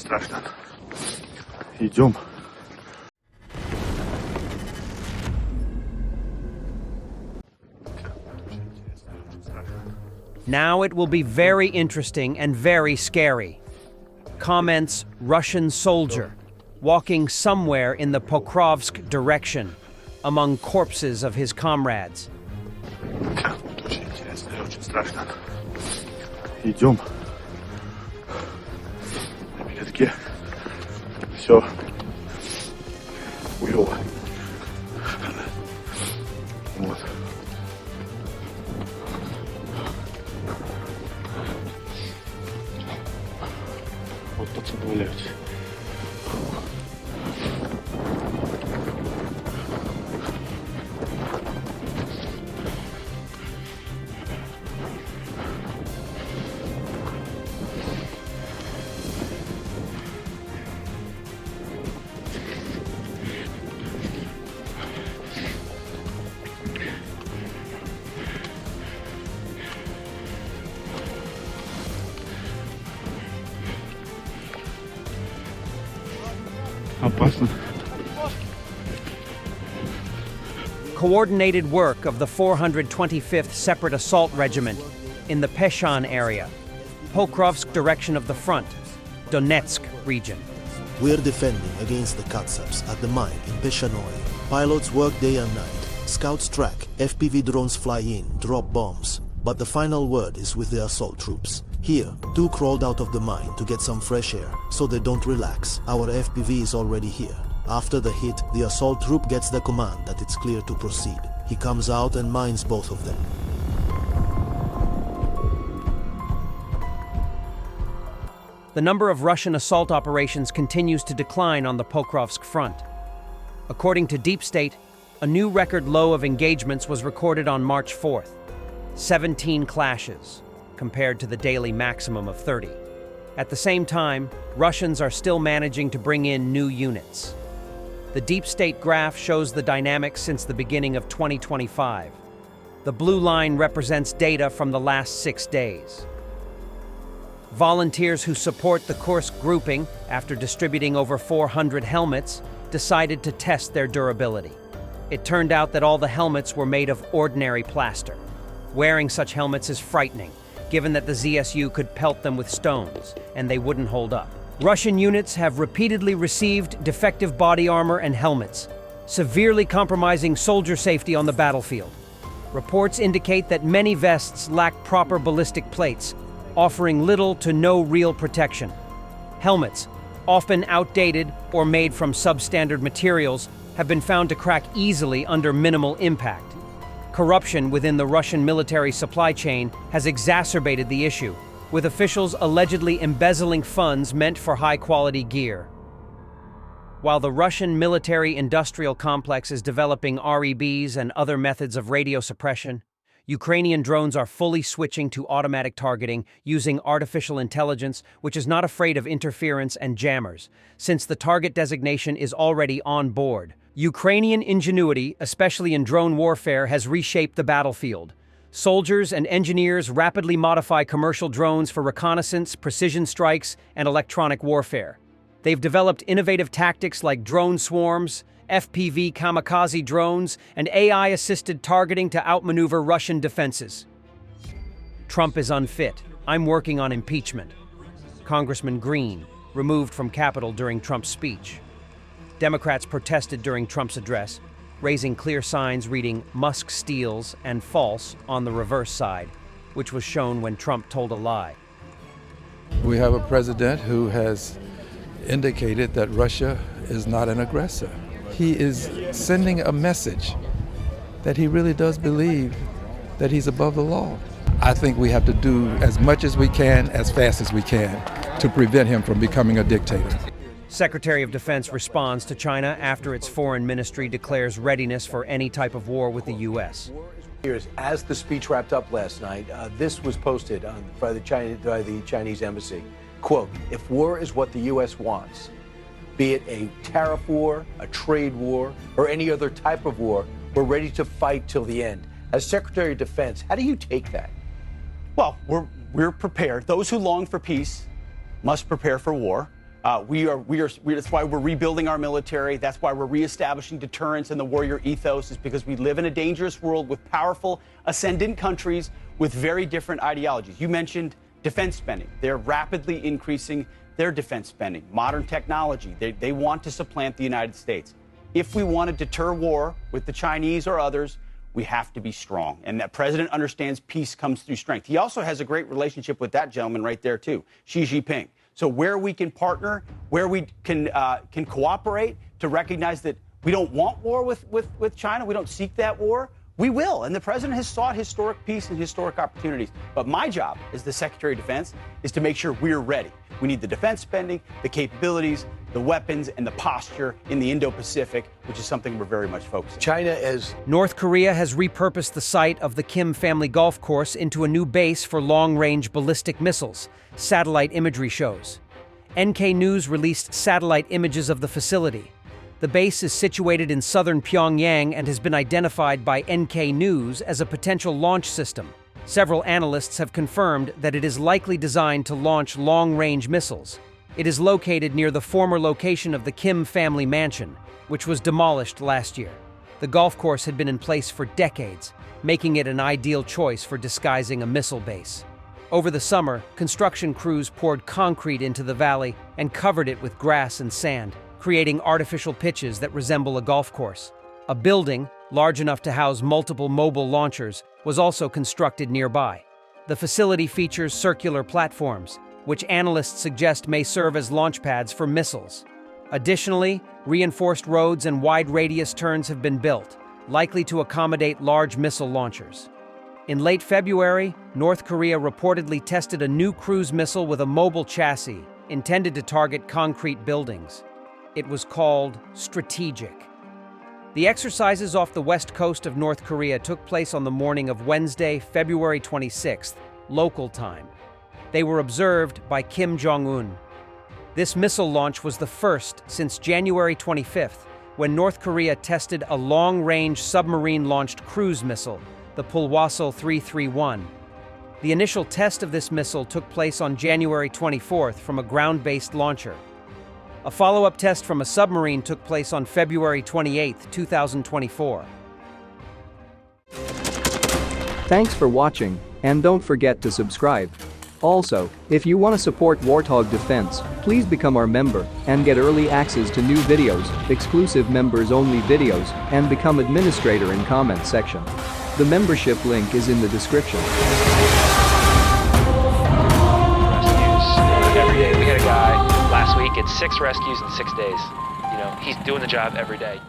страшно. Идем. Now it will be very interesting and very scary. Comments Russian soldier, walking somewhere in the Pokrovsk direction, among corpses of his comrades. Очень интересно и очень страшно. Идем. На передке. Все. Хуёво. Вот. Вот пацаны валяются. Опасно. Coordinated work of the 425th Separate Assault Regiment in the Peshan area, Pokrovsk direction of the front, Donetsk region. We're defending against the Katsabs at the mine in Peshanoy. Pilots work day and night. Scouts track, FPV drones fly in, drop bombs. But the final word is with the assault troops. Here, two crawled out of the mine to get some fresh air, so they don't relax. Our FPV is already here. After the hit, the assault troop gets the command that it's clear to proceed. He comes out and mines both of them. The number of Russian assault operations continues to decline on the Pokrovsk front. According to Deep State, a new record low of engagements was recorded on March 4th. 17 clashes, compared to the daily maximum of 30. At the same time, Russians are still managing to bring in new units. The Deep State graph shows the dynamics since the beginning of 2025. The blue line represents data from the last 6 days. Volunteers who support the Kursk grouping, after distributing over 400 helmets, decided to test their durability. It turned out that all the helmets were made of ordinary plaster. Wearing such helmets is frightening, given that the ZSU could pelt them with stones, and they wouldn't hold up. Russian units have repeatedly received defective body armor and helmets, severely compromising soldier safety on the battlefield. Reports indicate that many vests lack proper ballistic plates, offering little to no real protection. Helmets, often outdated or made from substandard materials, have been found to crack easily under minimal impact. Corruption within the Russian military supply chain has exacerbated the issue, with officials allegedly embezzling funds meant for high-quality gear. While the Russian military-industrial complex is developing REBs and other methods of radio suppression, Ukrainian drones are fully switching to automatic targeting using artificial intelligence, which is not afraid of interference and jammers, since the target designation is already on board. Ukrainian ingenuity, especially in drone warfare, has reshaped the battlefield. Soldiers and engineers rapidly modify commercial drones for reconnaissance, precision strikes, and electronic warfare. They've developed innovative tactics like drone swarms, FPV kamikaze drones, and AI-assisted targeting to outmaneuver Russian defenses. Trump is unfit. I'm working on impeachment. Congressman Green, removed from Capitol during Trump's speech. Democrats protested during Trump's address, raising clear signs reading "Musk steals" and "false" on the reverse side, which was shown when Trump told a lie. We have a president who has indicated that Russia is not an aggressor. He is sending a message that he really does believe that he's above the law. I think we have to do as much as we can, as fast as we can, to prevent him from becoming a dictator. Secretary of Defense responds to China after its foreign ministry declares readiness for any type of war with the U.S. As the speech wrapped up last night, this was posted by the Chinese embassy. Quote, "If war is what the U.S. wants, be it a tariff war, a trade war, or any other type of war, we're ready to fight till the end." As Secretary of Defense, how do you take that? Well, we're prepared. Those who long for peace must prepare for war. That's why we're rebuilding our military. That's why we're reestablishing deterrence and the warrior ethos, is because we live in a dangerous world with powerful, ascendant countries with very different ideologies. You mentioned defense spending. They're rapidly increasing their defense spending. Modern technology. They want to supplant the United States. If we want to deter war with the Chinese or others, we have to be strong. And that president understands peace comes through strength. He also has a great relationship with that gentleman right there, too, Xi Jinping. So where we can partner, where we can cooperate to recognize that we don't want war with China, we don't seek that war, we will. And the president has sought historic peace and historic opportunities. But my job as the Secretary of Defense is to make sure we're ready. We need the defense spending, the capabilities, the weapons, and the posture in the Indo-Pacific, which is something we're very much focused on. China is... North Korea has repurposed the site of the Kim family golf course into a new base for long-range ballistic missiles, satellite imagery shows. NK News released satellite images of the facility. The base is situated in southern Pyongyang and has been identified by NK News as a potential launch system. Several analysts have confirmed that it is likely designed to launch long-range missiles. It is located near the former location of the Kim family mansion, which was demolished last year. The golf course had been in place for decades, making it an ideal choice for disguising a missile base. Over the summer, construction crews poured concrete into the valley and covered it with grass and sand, creating artificial pitches that resemble a golf course. A building, large enough to house multiple mobile launchers, was also constructed nearby. The facility features circular platforms, which analysts suggest may serve as launch pads for missiles. Additionally, reinforced roads and wide radius turns have been built, likely to accommodate large missile launchers. In late February, North Korea reportedly tested a new cruise missile with a mobile chassis intended to target concrete buildings. It was called Strategic. The exercises off the west coast of North Korea took place on the morning of Wednesday, February 26th, local time. They were observed by Kim Jong-un. This missile launch was the first since January 25th, when North Korea tested a long-range submarine-launched cruise missile, the Pulwasal 331. The initial test of this missile took place on January 24th from a ground-based launcher. A follow-up test from a submarine took place on February 28, 2024. Thanks for watching, and don't forget to subscribe. Also, if you want to support Warthog Defense, please become our member and get early access to new videos, exclusive members-only videos, and become administrator in comment section. The membership link is in the description. Every day. We had a guy last week, it's 6 rescues in 6 days. You know, he's doing the job every day.